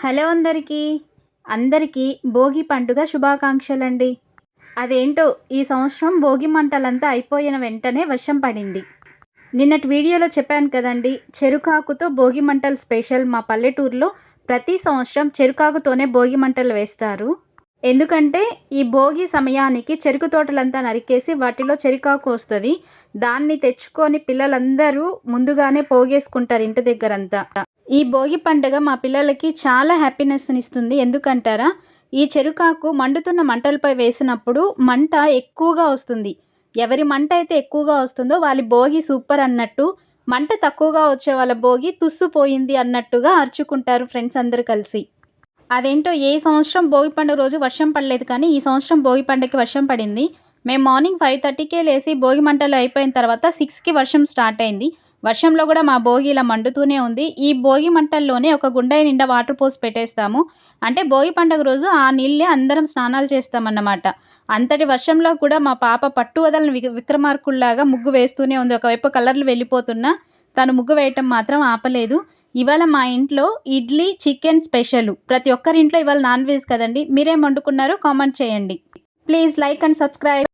Hello అందరికీ భోగి పండుగ శుభాకాంక్షలండి. అదేంటో ఈ సంవత్సరం భోగి మంటలంతా అయిపోయిన వెంటనే వర్షం పడింది. నిన్నటి వీడియోలో చెప్పాను కదండి, చెరుకాకుతో భోగి మంటలు స్పెషల్. మా పల్లెటూరులో ప్రతి సంవత్సరం చెరుకాకుతోనే భోగి మంటలు వేస్తారు. ఎందుకంటే ఈ భోగి సమయానికి చెరుకు తోటలంతా నరికేసి వాటిలో చెరుకాకు వస్తుంది. దాన్ని తెచ్చుకొని పిల్లలందరూ ముందుగానే పోగేసుకుంటారు ఇంటి దగ్గరంతా. ఈ భోగి పండుగ మా పిల్లలకి చాలా హ్యాపీనెస్ని ఇస్తుంది. ఎందుకంటారా, ఈ చెరుకాకు మండుతున్న మంటలపై వేసినప్పుడు మంట ఎక్కువగా వస్తుంది. ఎవరి మంట అయితే ఎక్కువగా వస్తుందో వాళ్ళ భోగి సూపర్ అన్నట్టు, మంట తక్కువగా వచ్చే వాళ్ళ భోగి తుస్సుపోయింది అన్నట్టుగా అరుచుకుంటారు ఫ్రెండ్స్ అందరూ కలిసి. అదేంటో ఏ సంవత్సరం భోగి పండుగ రోజు వర్షం పడలేదు, కానీ ఈ సంవత్సరం భోగి పండుగకి వర్షం పడింది. మేము మార్నింగ్ 5:30కే లేసి భోగి మంటలు అయిపోయిన తర్వాత 6కి వర్షం స్టార్ట్ అయింది. వర్షంలో కూడా మా భోగి ఇలా మండుతూనే ఉంది. ఈ భోగి మంటల్లోనే ఒక గుండె నిండా వాటర్ పోసి పెట్టేస్తాము. అంటే భోగి పండుగ రోజు ఆ నీళ్ళే అందరం స్నానాలు చేస్తామన్నమాట. అంతటి వర్షంలో కూడా మా పాప పట్టు వదలని విక్రమార్కుల్లాగా ముగ్గు వేస్తూనే ఉంది. ఒకవైపు కలర్లు వెళ్ళిపోతున్నా తను ముగ్గు వేయటం మాత్రం ఆపలేదు. ఇవాళ మా ఇంట్లో ఇడ్లీ చికెన్ స్పెషల్. ప్రతి ఒక్కరి ఇంట్లో ఇవాళ నాన్ వెజ్ కదండి. మీరేం వండుకున్నారో కామెంట్ చేయండి. Please like and subscribe.